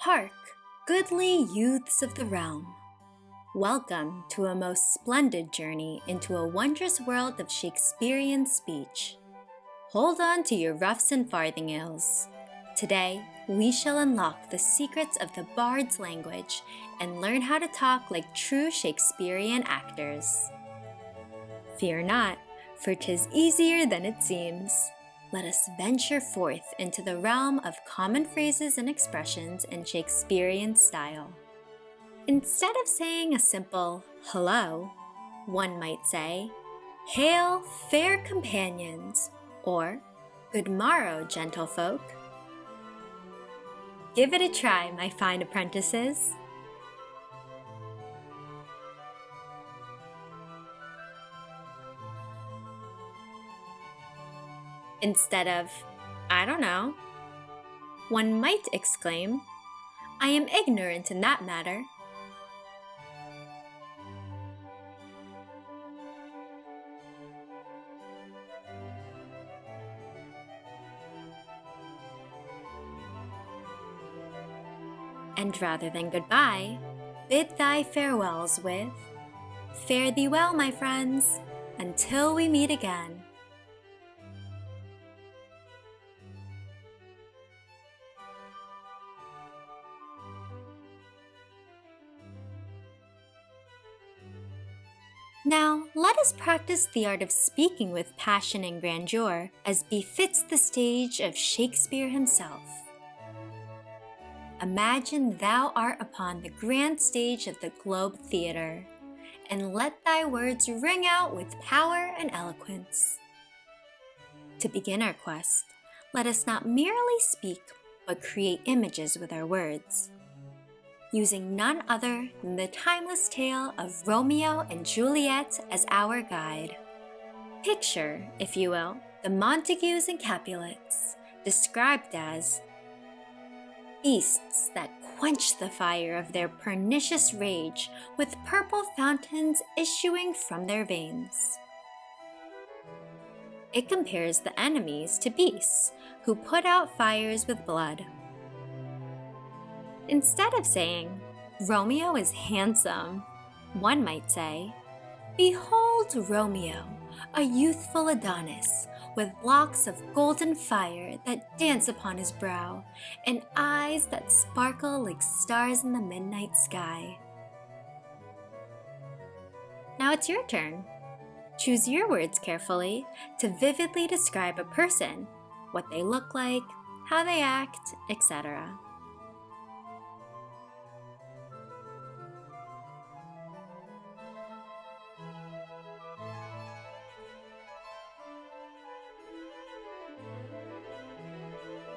Hark, goodly youths of the realm! Welcome to a most splendid journey into a wondrous world of Shakespearean speech. Hold on to your ruffs and farthingales. Today, we shall unlock the secrets of the bard's language and learn how to talk like true Shakespearean actors. Fear not, for 'tis easier than it seems. Let us venture forth into the realm of common phrases and expressions in Shakespearean style. Instead of saying a simple hello, one might say, "Hail, fair companions," or "Good morrow, gentlefolk." Give it a try, my fine apprentices. Instead of, "I don't know," one might exclaim, "I am ignorant in that matter." And rather than goodbye, bid thy farewells with, "Fare thee well, my friends, until we meet again." Now, let us practice the art of speaking with passion and grandeur as befits the stage of Shakespeare himself. Imagine thou art upon the grand stage of the Globe Theatre, and let thy words ring out with power and eloquence. To begin our quest, let us not merely speak, but create images with our words, using none other than the timeless tale of Romeo and Juliet as our guide. Picture, if you will, the Montagues and Capulets, described as beasts that quench the fire of their pernicious rage with purple fountains issuing from their veins. It compares the enemies to beasts who put out fires with blood. Instead of saying, "Romeo is handsome," one might say, "Behold Romeo, a youthful Adonis, with locks of golden fire that dance upon his brow, and eyes that sparkle like stars in the midnight sky." Now it's your turn. Choose your words carefully to vividly describe a person, what they look like, how they act, etc.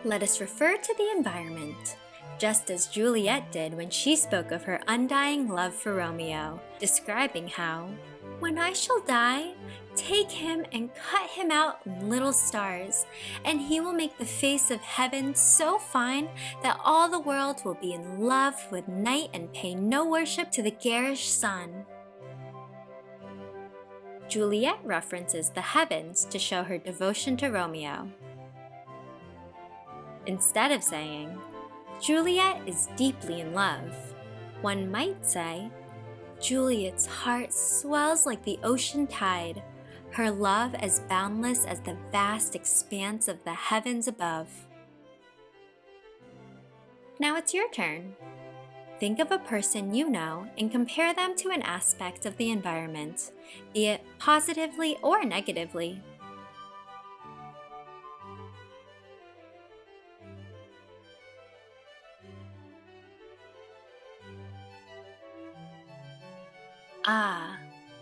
Let us refer to the environment, just as Juliet did when she spoke of her undying love for Romeo, describing how, "When I shall die, take him and cut him out in little stars, and he will make the face of heaven so fine that all the world will be in love with night and pay no worship to the garish sun." Juliet references the heavens to show her devotion to Romeo. Instead of saying, "Juliet is deeply in love," one might say, "Juliet's heart swells like the ocean tide, her love as boundless as the vast expanse of the heavens above." Now it's your turn. Think of a person you know and compare them to an aspect of the environment, be it positively or negatively.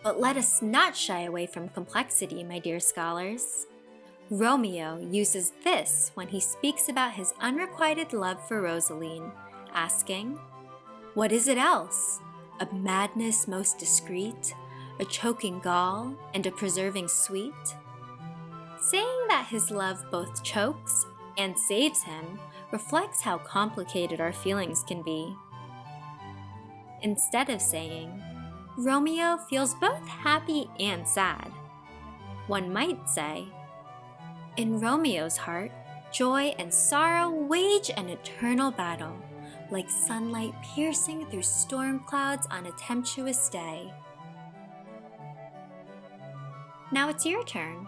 But let us not shy away from complexity, my dear scholars. Romeo uses this when he speaks about his unrequited love for Rosaline, asking, "What is it else? A madness most discreet, a choking gall, and a preserving sweet?" Saying that his love both chokes and saves him reflects how complicated our feelings can be. Instead of saying, "Romeo feels both happy and sad," one might say, "In Romeo's heart, joy and sorrow wage an eternal battle, like sunlight piercing through storm clouds on a tempestuous day. Now it's your turn.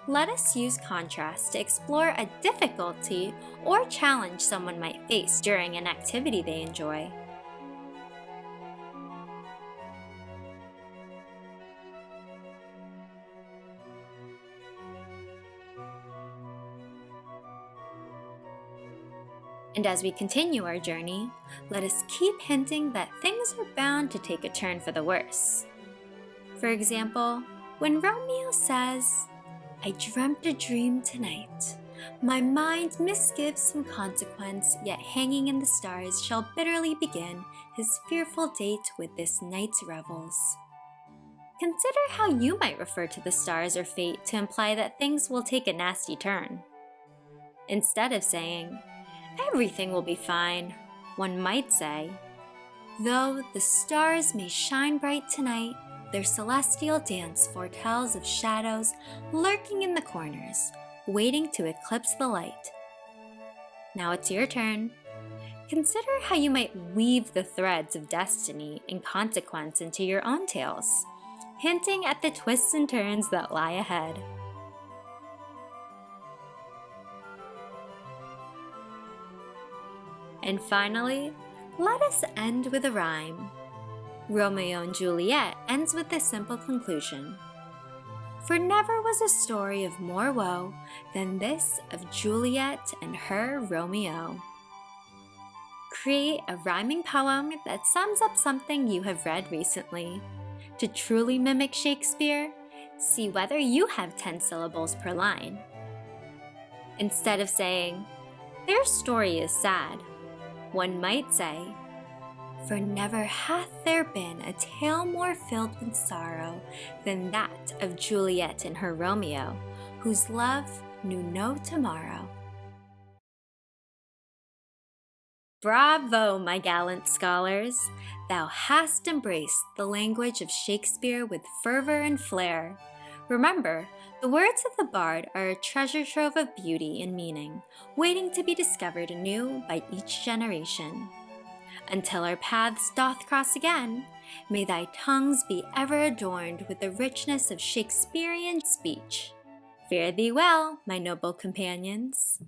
Let us use contrast to explore a difficulty or challenge someone might face during an activity they enjoy. And as we continue our journey, let us keep hinting that things are bound to take a turn for the worse. For example, when Romeo says, "I dreamt a dream tonight. My mind misgives some consequence, yet hanging in the stars shall bitterly begin his fearful date with this night's revels." Consider how you might refer to the stars or fate to imply that things will take a nasty turn. Instead of saying, "Everything will be fine," one might say, "Though the stars may shine bright tonight, their celestial dance foretells of shadows lurking in the corners, waiting to eclipse the light." Now it's your turn. Consider how you might weave the threads of destiny and consequence into your own tales, hinting at the twists and turns that lie ahead. And finally, let us end with a rhyme. Romeo and Juliet ends with a simple conclusion. For never was a story of more woe than this of Juliet and her Romeo. Create a rhyming poem that sums up something you have read recently. To truly mimic Shakespeare, see whether you have 10 syllables per line. Instead of saying, "Their story is sad," one might say, "For never hath there been a tale more filled with sorrow than that of Juliet and her Romeo, whose love knew no tomorrow." Bravo, my gallant scholars! Thou hast embraced the language of Shakespeare with fervor and flair. Remember, the words of the bard are a treasure trove of beauty and meaning, waiting to be discovered anew by each generation. Until our paths doth cross again, may thy tongues be ever adorned with the richness of Shakespearean speech. Fare thee well, my noble companions.